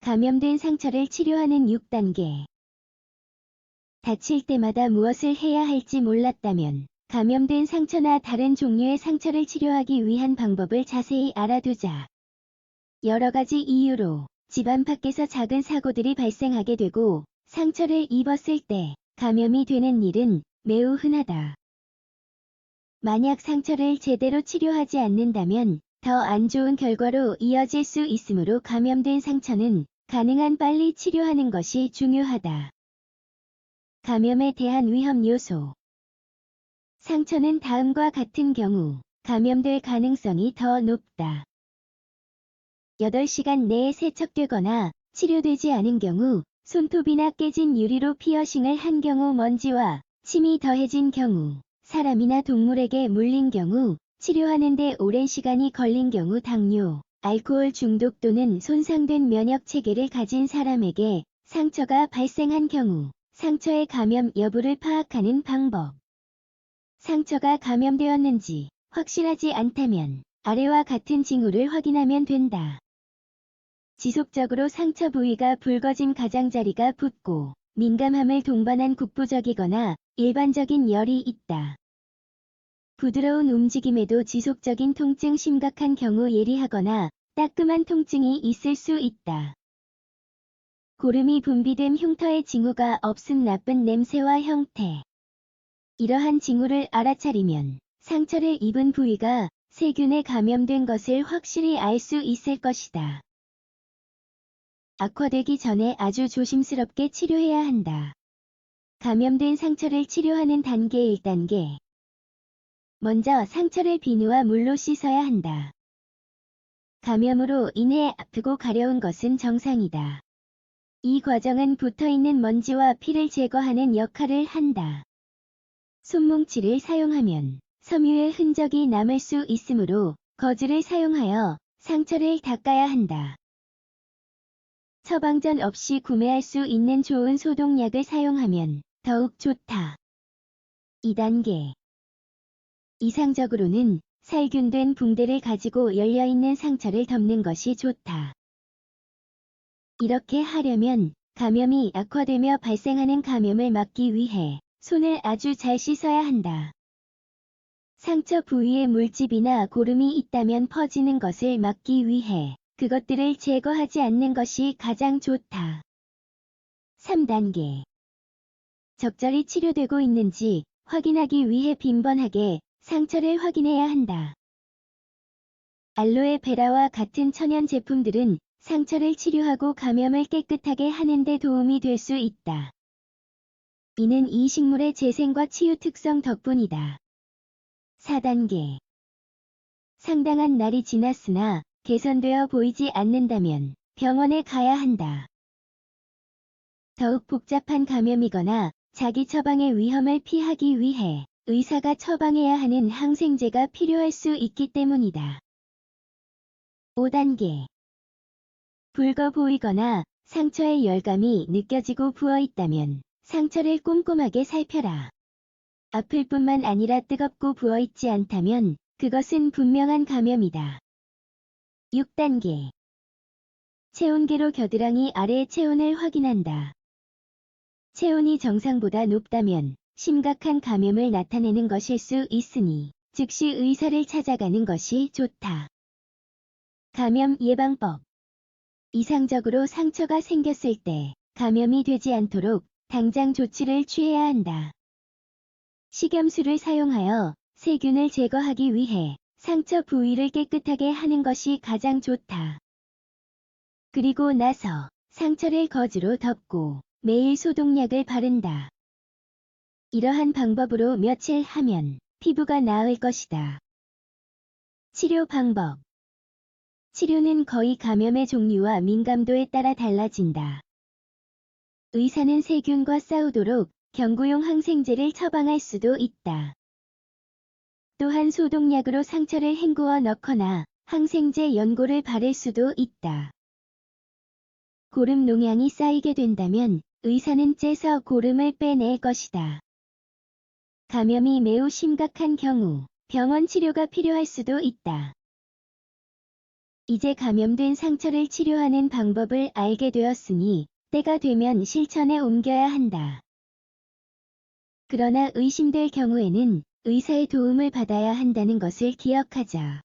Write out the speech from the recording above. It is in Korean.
감염된 상처를 치료하는 6단계. 다칠 때마다 무엇을 해야 할지 몰랐다면 감염된 상처나 다른 종류의 상처를 치료하기 위한 방법을 자세히 알아두자. 여러 가지 이유로 집 안팎에서 작은 사고들이 발생하게 되고 상처를 입었을 때 감염이 되는 일은 매우 흔하다. 만약 상처를 제대로 치료하지 않는다면 더 안 좋은 결과로 이어질 수 있으므로 감염된 상처는 가능한 빨리 치료하는 것이 중요하다. 감염에 대한 위험 요소. 상처는 다음과 같은 경우 감염될 가능성이 더 높다. 8시간 내에 세척되거나 치료되지 않은 경우, 손톱이나 깨진 유리로 피어싱을 한 경우, 먼지와 침이 더해진 경우, 사람이나 동물에게 물린 경우, 치료하는 데 오랜 시간이 걸린 경우, 당뇨, 알코올 중독 또는 손상된 면역 체계를 가진 사람에게 상처가 발생한 경우, 상처의 감염 여부를 파악하는 방법. 상처가 감염되었는지 확실하지 않다면 아래와 같은 징후를 확인하면 된다. 지속적으로 상처 부위가 붉어진 가장자리가 붓고 민감함을 동반한 국부적이거나 일반적인 열이 있다. 부드러운 움직임에도 지속적인 통증, 심각한 경우 예리하거나 따끔한 통증이 있을 수 있다. 고름이 분비된 흉터의 징후가 없음, 나쁜 냄새와 형태. 이러한 징후를 알아차리면 상처를 입은 부위가 세균에 감염된 것을 확실히 알 수 있을 것이다. 악화되기 전에 아주 조심스럽게 치료해야 한다. 감염된 상처를 치료하는 단계 1단계. 먼저 상처를 비누와 물로 씻어야 한다. 감염으로 인해 아프고 가려운 것은 정상이다. 이 과정은 붙어있는 먼지와 피를 제거하는 역할을 한다. 손뭉치를 사용하면 섬유의 흔적이 남을 수 있으므로 거즈를 사용하여 상처를 닦아야 한다. 처방전 없이 구매할 수 있는 좋은 소독약을 사용하면 더욱 좋다. 2단계. 이상적으로는 살균된 붕대를 가지고 열려있는 상처를 덮는 것이 좋다. 이렇게 하려면 감염이 악화되며 발생하는 감염을 막기 위해 손을 아주 잘 씻어야 한다. 상처 부위에 물집이나 고름이 있다면 퍼지는 것을 막기 위해 그것들을 제거하지 않는 것이 가장 좋다. 3단계. 적절히 치료되고 있는지 확인하기 위해 빈번하게 상처를 확인해야 한다. 알로에 베라와 같은 천연 제품들은 상처를 치료하고 감염을 깨끗하게 하는 데 도움이 될 수 있다. 이는 이 식물의 재생과 치유 특성 덕분이다. 4단계. 상당한 날이 지났으나 개선되어 보이지 않는다면 병원에 가야 한다. 더욱 복잡한 감염이거나 자기 처방의 위험을 피하기 위해 의사가 처방해야 하는 항생제가 필요할 수 있기 때문이다. 5단계. 붉어 보이거나 상처에 열감이 느껴지고 부어있다면 상처를 꼼꼼하게 살펴라. 아플 뿐만 아니라 뜨겁고 부어있지 않다면 그것은 분명한 감염이다. 6단계. 체온계로 겨드랑이 아래의 체온을 확인한다. 체온이 정상보다 높다면 심각한 감염을 나타내는 것일 수 있으니 즉시 의사를 찾아가는 것이 좋다. 감염 예방법. 이상적으로 상처가 생겼을 때 감염이 되지 않도록 당장 조치를 취해야 한다. 식염수를 사용하여 세균을 제거하기 위해 상처 부위를 깨끗하게 하는 것이 가장 좋다. 그리고 나서 상처를 거즈로 덮고 매일 소독약을 바른다. 이러한 방법으로 며칠 하면 피부가 나을 것이다. 치료 방법. 치료는 거의 감염의 종류와 민감도에 따라 달라진다. 의사는 세균과 싸우도록 경구용 항생제를 처방할 수도 있다. 또한 소독약으로 상처를 헹구어 넣거나 항생제 연고를 바를 수도 있다. 고름 농양이 쌓이게 된다면 의사는 째서 고름을 빼낼 것이다. 감염이 매우 심각한 경우 병원 치료가 필요할 수도 있다. 이제 감염된 상처를 치료하는 방법을 알게 되었으니 때가 되면 실천에 옮겨야 한다. 그러나 의심될 경우에는 의사의 도움을 받아야 한다는 것을 기억하자.